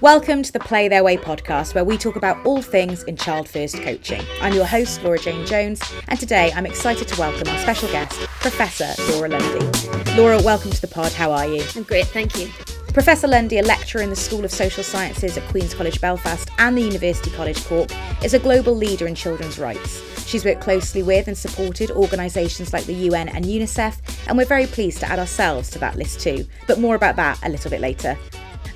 Welcome to the Play Their Way podcast, where we talk about all things in child first coaching. I'm your host, Laura Jane Jones, and today I'm excited to welcome our special guest, Professor Laura Lundy. Laura, welcome to the pod. How are you? I'm great, thank you. Professor Lundy, a lecturer in the School of Social Sciences at Queen's College Belfast and the University College Cork, is a global leader in children's rights. She's worked closely with and supported organisations like the UN and UNICEF, and we're very pleased to add ourselves to that list too. But more about that a little bit later.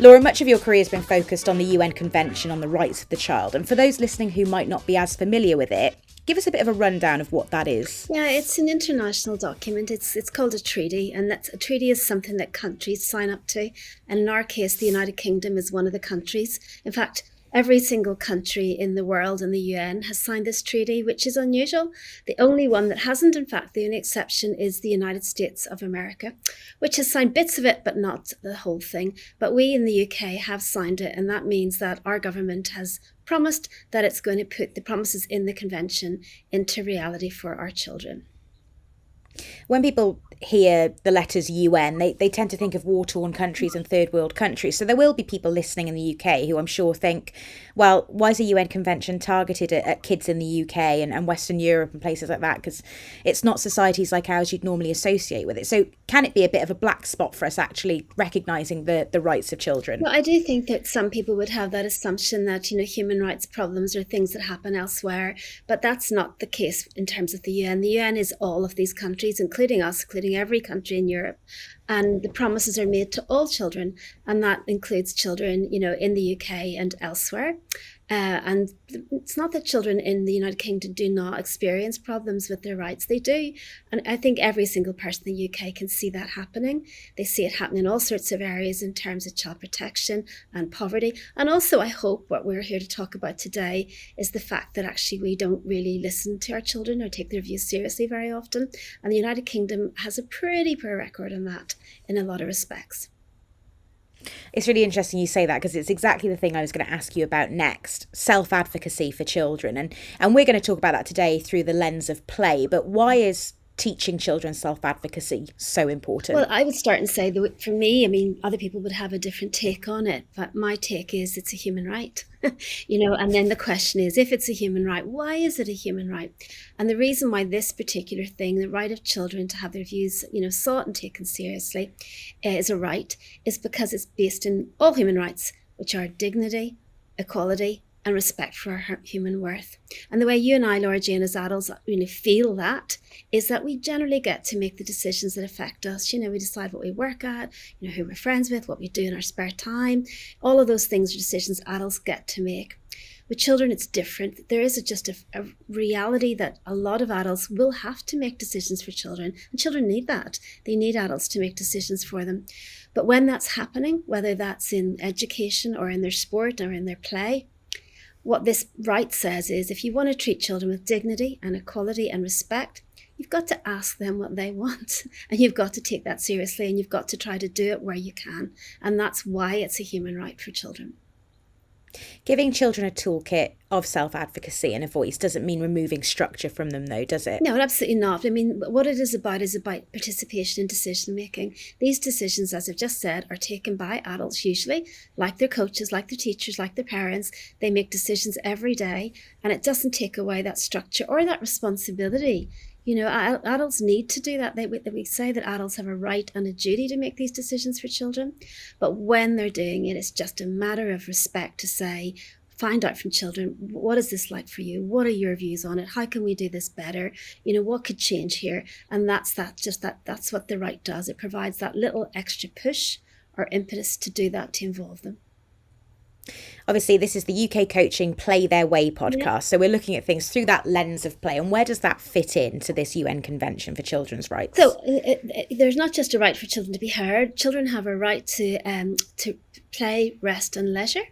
Laura, much of your career has been focused on the UN Convention on the Rights of the Child, and for those listening who might not be as familiar with it, give us a bit of a rundown of what that is. Yeah, it's an international document. It's called a treaty, and a treaty is something that countries sign up to. And in our case, the United Kingdom is one of the countries. In fact, every single country in the world and the UN has signed this treaty, which is unusual. The only one that hasn't, in fact, the only exception is the United States of America, which has signed bits of it, but not the whole thing. But we in the UK have signed it, and that means that our government has promised that it's going to put the promises in the convention into reality for our children. When people hear the letters UN, they tend to think of war-torn countries and third world countries. So there will be people listening in the UK who I'm sure think, well, why is a UN convention targeted at kids in the UK and Western Europe and places like that? Because it's not societies like ours you'd normally associate with it. So can it be a bit of a black spot for us actually recognising the rights of children? Well, I do think that some people would have that assumption that, human rights problems are things that happen elsewhere, but that's not the case in terms of the UN. The UN is all of these countries, including us, including every country in Europe. And the promises are made to all children, and that includes children, in the UK and elsewhere. And it's not that children in the United Kingdom do not experience problems with their rights. They do. And I think every single person in the UK can see that happening. They see it happening in all sorts of areas in terms of child protection and poverty. And also, I hope what we're here to talk about today is the fact that actually we don't really listen to our children or take their views seriously very often. And the United Kingdom has a pretty poor record on that in a lot of respects. It's really interesting you say that, because it's exactly the thing I was going to ask you about next, self-advocacy for children. And we're going to talk about that today through the lens of play. But why is teaching children self-advocacy so important? Well, I would start and say that for me, other people would have a different take on it, but my take is it's a human right, and then the question is, if it's a human right, why is it a human right? And the reason why this particular thing, the right of children to have their views, sought and taken seriously is a right, is because it's based in all human rights, which are dignity, equality, and respect for our human worth. And the way you and I, Laura Jane, as adults, feel that is that we generally get to make the decisions that affect us. We decide what we work at, who we're friends with, what we do in our spare time. All of those things are decisions adults get to make. With children, it's different. There is just a reality that a lot of adults will have to make decisions for children, and children need that. They need adults to make decisions for them. But when that's happening, whether that's in education or in their sport or in their play, what this right says is, if you want to treat children with dignity and equality and respect, you've got to ask them what they want, and you've got to take that seriously, and you've got to try to do it where you can. And that's why it's a human right for children. Giving children a toolkit of self-advocacy and a voice doesn't mean removing structure from them, though, does it? No, absolutely not. What it is about participation in decision-making. These decisions, as I've just said, are taken by adults usually, like their coaches, like their teachers, like their parents. They make decisions every day, and it doesn't take away that structure or that responsibility. Adults need to do that. We say that adults have a right and a duty to make these decisions for children. But when they're doing it, it's just a matter of respect to say, find out from children, what is this like for you? What are your views on it? How can we do this better? What could change here? And that's what the right does. It provides that little extra push or impetus to do that, to involve them. Obviously, this is the UK Coaching Play Their Way podcast. Yeah. So we're looking at things through that lens of play. And where does that fit into this UN Convention for Children's Rights? So there's not just a right for children to be heard. Children have a right to play, rest and leisure.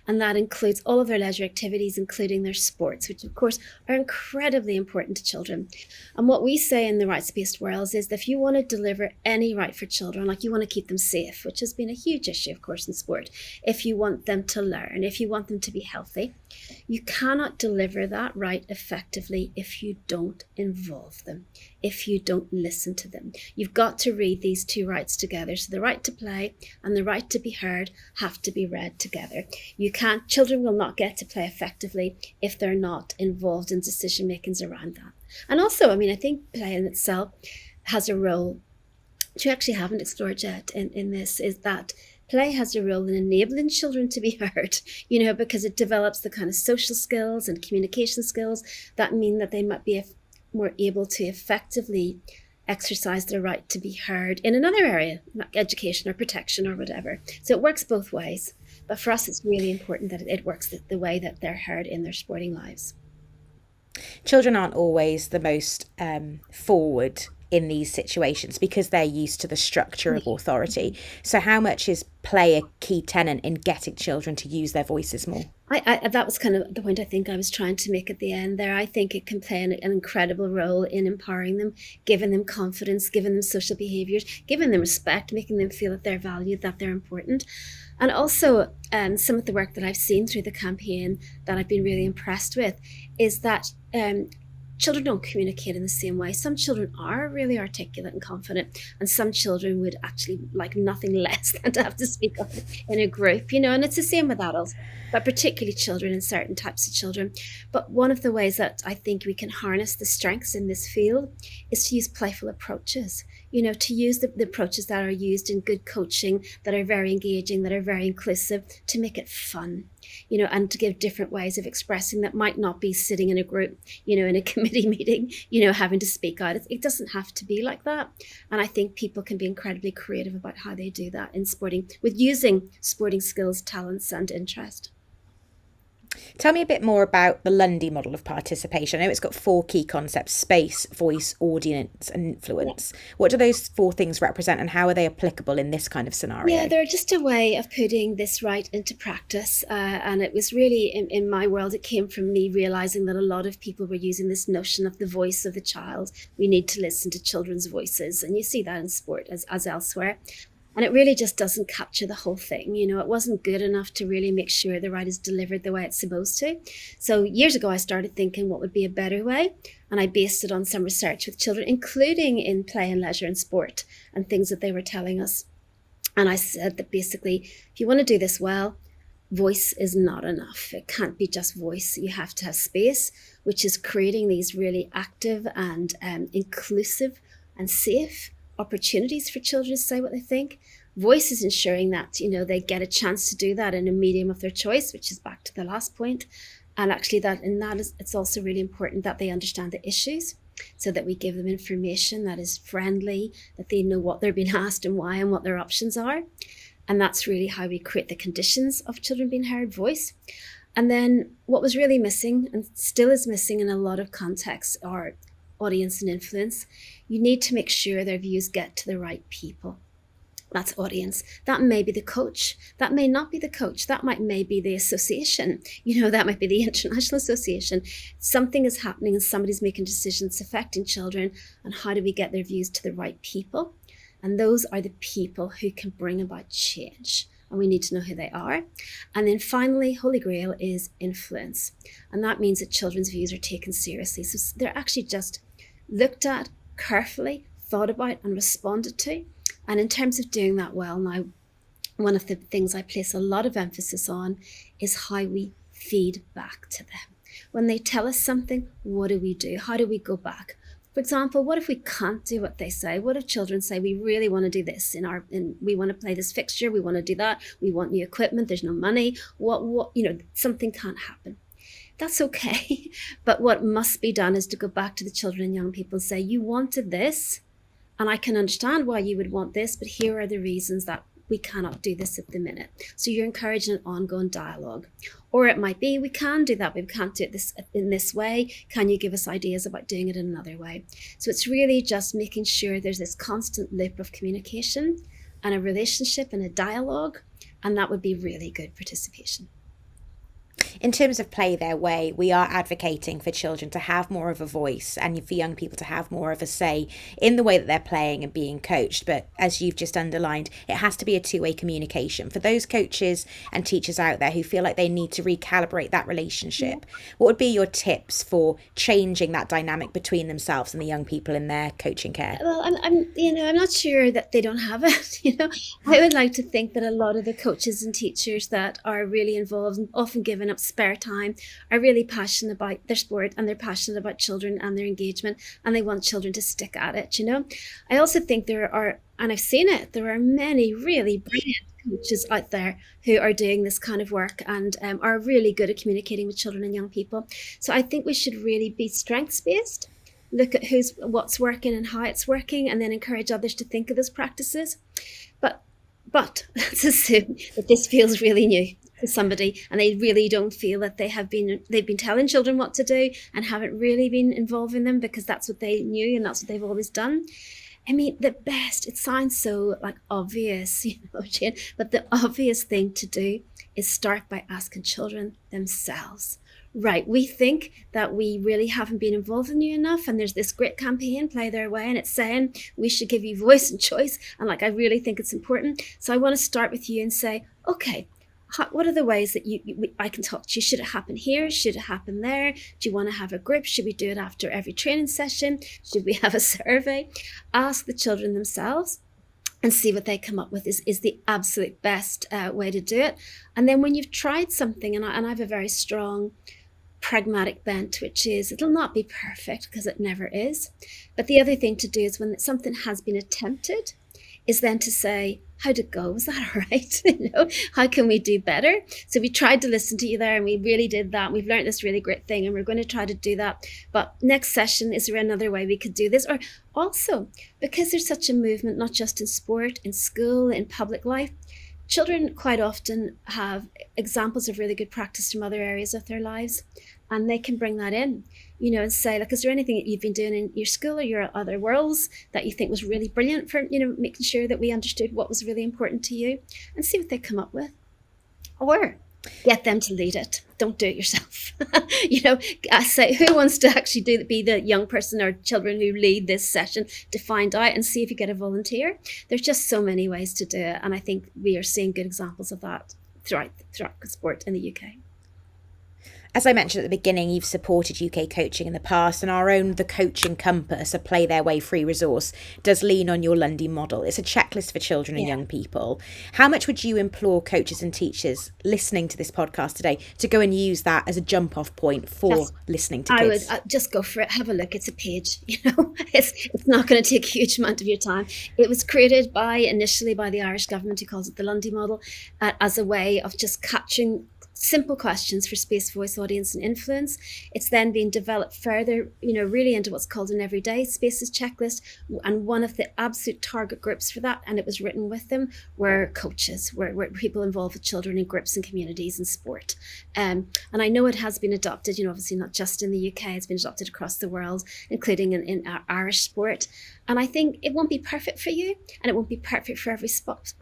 And that includes all of their leisure activities, including their sports, which of course are incredibly important to children. And what we say in the rights-based world is that if you want to deliver any right for children, like you want to keep them safe, which has been a huge issue, of course, in sport, if you want them to learn, if you want them to be healthy, You cannot deliver that right effectively if you don't involve them, if you don't listen to them. You've got to read these two rights together. So the right to play and the right to be heard have to be read together. Children will not get to play effectively if they're not involved in decision makings around that. And also, I think play in itself has a role, which we actually haven't explored yet in this, is that play has a role in enabling children to be heard, because it develops the kind of social skills and communication skills that mean that they might be more able to effectively exercise their right to be heard in another area, like education or protection or whatever. So it works both ways. But for us, it's really important that it works the way that they're heard in their sporting lives. Children aren't always the most forward in these situations because they're used to the structure of authority. So how much is play a key tenet in getting children to use their voices more? That was kind of the point I think I was trying to make at the end there. I think it can play an incredible role in empowering them, giving them confidence, giving them social behaviours, giving them respect, making them feel that they're valued, that they're important. And also some of the work that I've seen through the campaign that I've been really impressed with is that children don't communicate in the same way. Some children are really articulate and confident, and some children would actually like nothing less than to have to speak up in a group, and it's the same with adults, but particularly children and certain types of children. But one of the ways that I think we can harness the strengths in this field is to use playful approaches, to use the approaches that are used in good coaching, that are very engaging, that are very inclusive, to make it fun. And to give different ways of expressing that might not be sitting in a group, in a committee meeting, having to speak out. It doesn't have to be like that. And I think people can be incredibly creative about how they do that in sporting, with using sporting skills, talents, and interest. Tell me a bit more about the Lundy model of participation. I know it's got 4 key concepts: space, voice, audience, and influence. Yeah. What do those 4 things represent, and how are they applicable in this kind of scenario? Yeah, they're just a way of putting this right into practice. And it was really, in my world, it came from me realising that a lot of people were using this notion of the voice of the child. We need to listen to children's voices. And you see that in sport as elsewhere. And it really just doesn't capture the whole thing. It wasn't good enough to really make sure the right is delivered the way it's supposed to. So years ago, I started thinking what would be a better way. And I based it on some research with children, including in play and leisure and sport, and things that they were telling us. And I said that basically, if you want to do this well, voice is not enough. It can't be just voice. You have to have space, which is creating these really active and inclusive and safe opportunities for children to say what they think. Voice is ensuring that, they get a chance to do that in a medium of their choice, which is back to the last point. And actually it's also really important that they understand the issues, so that we give them information that is friendly, that they know what they're being asked and why and what their options are. And that's really how we create the conditions of children being heard, voice. And then what was really missing, and still is missing in a lot of contexts, are audience and influence. You need to make sure their views get to the right people. That's audience. That may be the coach. That may not be the coach. That may be the association. That might be the international association. Something is happening and somebody's making decisions affecting children. And how do we get their views to the right people? And those are the people who can bring about change. And we need to know who they are. And then finally, Holy Grail is influence. And that means that children's views are taken seriously. So they're actually just looked at carefully, thought about and responded to. And in terms of doing that well, now, one of the things I place a lot of emphasis on is how we feed back to them. When they tell us something, what do we do? How do we go back? For example, what if we can't do what they say? What if children say, we really want to do this, we want to play this fixture, we want to do that, we want new equipment, there's no money, something can't happen. That's okay. But what must be done is to go back to the children and young people and say, you wanted this, and I can understand why you would want this, but here are the reasons that we cannot do this at the minute. So you're encouraging an ongoing dialogue. Or it might be, we can do that, but we can't do it in this way. Can you give us ideas about doing it in another way? So it's really just making sure there's this constant loop of communication and a relationship and a dialogue, and that would be really good participation. In terms of Play Their Way, we are advocating for children to have more of a voice and for young people to have more of a say in the way that they're playing and being coached. But as you've just underlined, it has to be a two-way communication. For those coaches and teachers out there who feel like they need to recalibrate that relationship, what would be your tips for changing that dynamic between themselves and the young people in their coaching care? Well, I'm not sure that they don't have it. I would like to think that a lot of the coaches and teachers that are really involved and often given up spare time are really passionate about their sport, and they're passionate about children and their engagement, and they want children to stick at it. I also think there are, and I've seen it, there are many really brilliant coaches out there who are doing this kind of work and are really good at communicating with children and young people. So I think we should really be strengths based, look at what's working and how it's working, and then encourage others to think of those practices. But let's assume that this feels really new to somebody, and they really don't feel that they've been telling children what to do and haven't really been involving them because that's what they knew and that's what they've always done. I mean, it sounds so like obvious, Jane, but the obvious thing to do is start by asking children themselves. Right, we think that we really haven't been involved in you enough, and there's this great campaign, Play Their Way, and it's saying we should give you voice and choice, and I really think it's important. So I want to start with you and say, okay, what are the ways that I can talk to you? Should it happen here? Should it happen there? Do you want to have a group? Should we do it after every training session? Should we have a survey? Ask the children themselves and see what they come up with is the absolute best way to do it. And then when you've tried something, and I have a very strong pragmatic bent, which is it'll not be perfect because it never is. But the other thing to do is when something has been attempted is then to say, how'd it go? Was that all right? How can we do better? So we tried to listen to you there and we really did that. We've learned this really great thing and we're going to try to do that. But next session, is there another way we could do this? Or also, because there's such a movement, not just in sport, in school, in public life, children quite often have examples of really good practice from other areas of their lives, and they can bring that in, and say, is there anything that you've been doing in your school or your other worlds that you think was really brilliant for, making sure that we understood what was really important to you, and see what they come up with. Or get them to lead it. Don't do it yourself. I say, who wants to actually be the young person or children who lead this session, to find out and see if you get a volunteer. There's just so many ways to do it. And I think we are seeing good examples of that throughout sport in the UK. As I mentioned at the beginning, you've supported UK coaching in the past, and our own The Coaching Compass, a Play Their Way free resource, does lean on your Lundy model. It's a checklist for children and young people. How much would you implore coaches and teachers listening to this podcast today to go and use that as a jump-off point for listening to kids? I would just go for it. Have a look. It's a page. It's not going to take a huge amount of your time. It was created initially by the Irish government, who calls it the Lundy Model, as a way of just capturing simple questions for space, voice, audience and influence. It's then been developed further, really into what's called an everyday spaces checklist. And one of the absolute target groups for that, and it was written with them, were coaches, were people involved with children in groups and communities and sport. And I know it has been adopted, obviously not just in the UK, it's been adopted across the world, including in our Irish sport. And I think it won't be perfect for you, and it won't be perfect for every sport.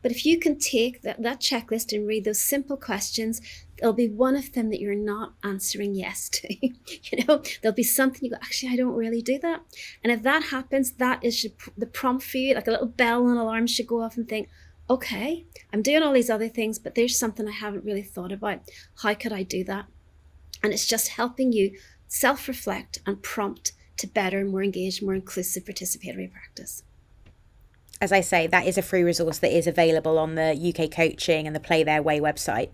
But if you can take that checklist and read those simple questions, there'll be one of them that you're not answering yes to. There'll be something you go, actually, I don't really do that. And if that happens, that is the prompt for you, like a little bell and alarm should go off and think, okay, I'm doing all these other things, but there's something I haven't really thought about. How could I do that? And it's just helping you self-reflect and prompt to better, more engaged, more inclusive participatory practice. As I say, that is a free resource that is available on the UK Coaching and the Play Their Way website.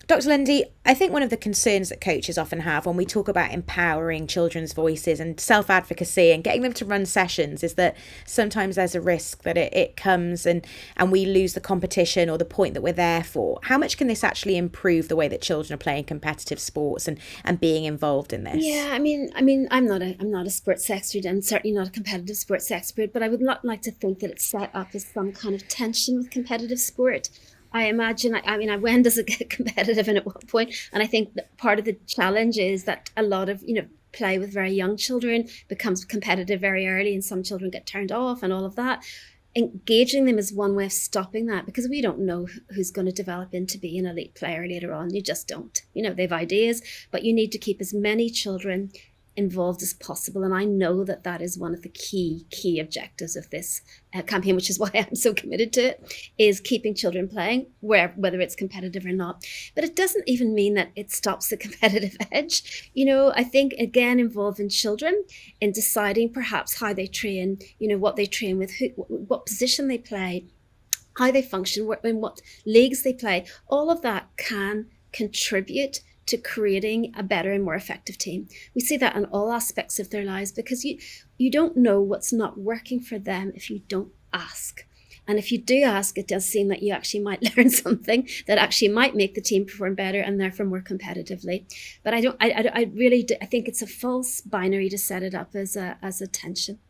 Dr. Lundy, I think one of the concerns that coaches often have when we talk about empowering children's voices and self-advocacy and getting them to run sessions is that sometimes there's a risk that it comes and we lose the competition or the point that we're there for. How much can this actually improve the way that children are playing competitive sports and being involved in this? Yeah, I mean, I'm not a sports expert, and certainly not a competitive sports expert, but I would not like to think that it's set up as some kind of tension with competitive sport. I imagine, when does it get competitive and at what point? And I think that part of the challenge is that a lot of, play with very young children becomes competitive very early, and some children get turned off and all of that. engaging them is one way of stopping that, because we don't know who's going to develop into be an elite player later on. You just don't. They have ideas, but you need to keep as many children involved as possible. And I know that that is one of the key objectives of this campaign, which is why I'm so committed to it, is keeping children playing, whether it's competitive or not. But it doesn't even mean that it stops the competitive edge. I think, again, involving children in deciding perhaps how they train, what they train with, what position they play, how they function, in what leagues they play, all of that can contribute to creating a better and more effective team. We see that in all aspects of their lives, because you don't know what's not working for them if you don't ask. And if you do ask, it does seem that you actually might learn something that actually might make the team perform better and therefore more competitively. But I really think it's a false binary to set it up as a tension,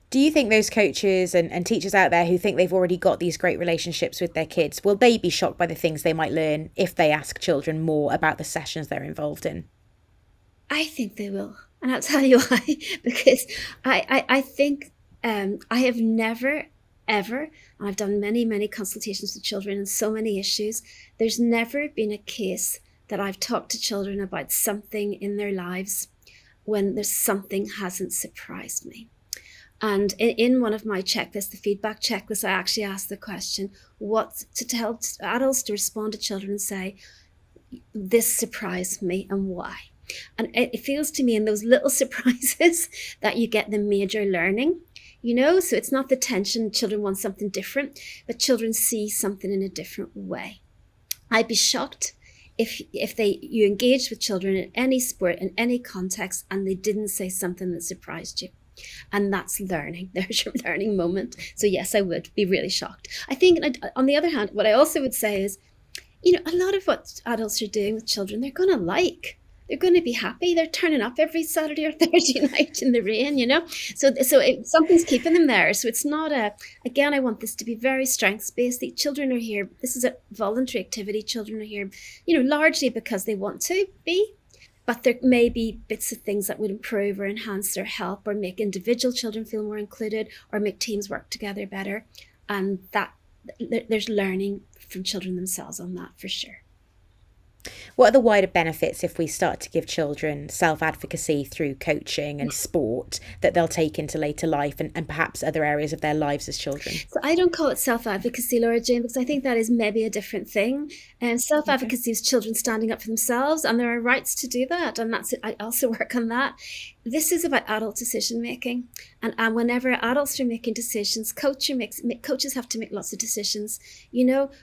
Do you think those coaches and teachers out there who think they've already got these great relationships with their kids, will they be shocked by the things they might learn if they ask children more about the sessions they're involved in? I think they will. And I'll tell you why. Because I think I have never, ever, and I've done many consultations with children on so many issues, there's never been a case that I've talked to children about something in their lives when there's something hasn't surprised me. And in one of my checklists, the feedback checklist, I actually asked the question, what to tell adults to respond to children and say, this surprised me and why? And it feels to me in those little surprises that you get the major learning, so it's not the tension, children want something different, but children see something in a different way. I'd be shocked if you engaged with children in any sport, in any context, and they didn't say something that surprised you. And that's learning. There's your learning moment. So yes, I would be really shocked. I think, on the other hand, what I also would say is, a lot of what adults are doing with children, they're going to like. They're going to be happy. They're turning up every Saturday or Thursday night in the rain, So something's keeping them there. So it's not again, I want this to be very strengths-based. The children are here. This is a voluntary activity. Children are here, largely because they want to be. But there may be bits of things that would improve or enhance their help or make individual children feel more included or make teams work together better. And that there's learning from children themselves on that for sure. What are the wider benefits if we start to give children self-advocacy through coaching and sport that they'll take into later life and perhaps other areas of their lives as children? So I don't call it self-advocacy, Laura Jane, because I think that is maybe a different thing. And self-advocacy is children standing up for themselves, and there are rights to do that. And that's it. I also work on that. This is about adult decision making. And whenever adults are making decisions, coaches have to make lots of decisions,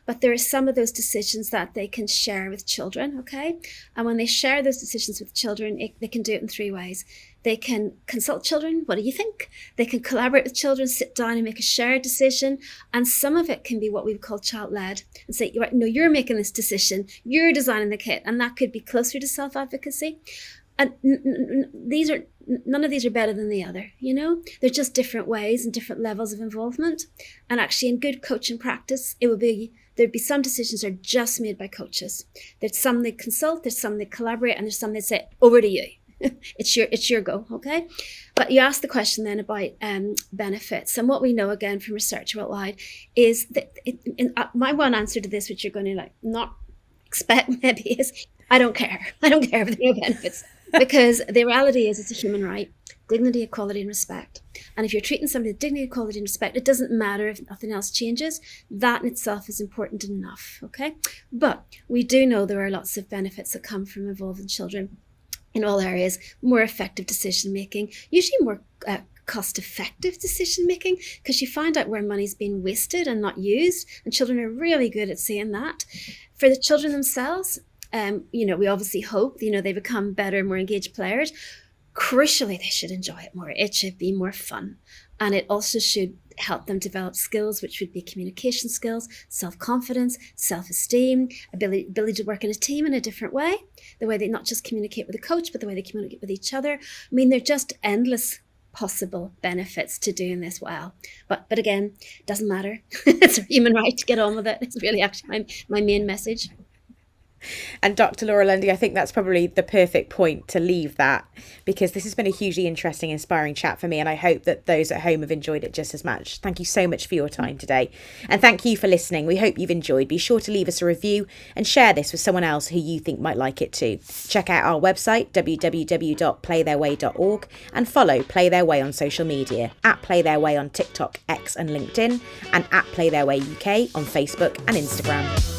but there are some of those decisions that they can share with children, okay? And when they share those decisions with children, they can do it in three ways. They can consult children. What do you think? They can collaborate with children, sit down and make a shared decision. And some of it can be what we would call child-led and say, right, no, you're making this decision. You're designing the kit. And that could be closer to self-advocacy. And none of these are better than the other, They're just different ways and different levels of involvement. And actually in good coaching practice, there'd be some decisions that are just made by coaches. There's some they consult, there's some they collaborate, and there's some they say, over to you. It's your go, okay? But you asked the question then about benefits. And what we know, again, from research worldwide is that my one answer to this, which you're going to not expect maybe, is I don't care. I don't care if there are no benefits. Because the reality is it's a human right, dignity, equality, and respect. And if you're treating somebody with dignity, equality, and respect, it doesn't matter if nothing else changes. That in itself is important enough, okay? But we do know there are lots of benefits that come from involving children in all areas. More effective decision-making, usually more cost-effective decision-making, because you find out where money's being wasted and not used. And children are really good at seeing that. For the children themselves, we obviously hope, they become better, more engaged players. Crucially, they should enjoy it more. It should be more fun. And it also should help them develop skills, which would be communication skills, self-confidence, self-esteem, ability to work in a team in a different way, the way they not just communicate with a coach, but the way they communicate with each other. I mean, they're just endless possible benefits to doing this well. But again, it doesn't matter. It's a human right to get on with it. It's really actually my main message. And Dr. Laura Lundy, I think that's probably the perfect point to leave that, because this has been a hugely interesting, inspiring chat for me, and I hope that those at home have enjoyed it just as much. Thank you so much for your time today. And thank you for listening. We hope you've enjoyed. Be sure to leave us a review and share this with someone else who you think might like it too. Check out our website, www.playtheirway.org, and follow Play Their Way on social media, at Play Their Way on TikTok, X and LinkedIn, and at Play Their Way UK on Facebook and Instagram.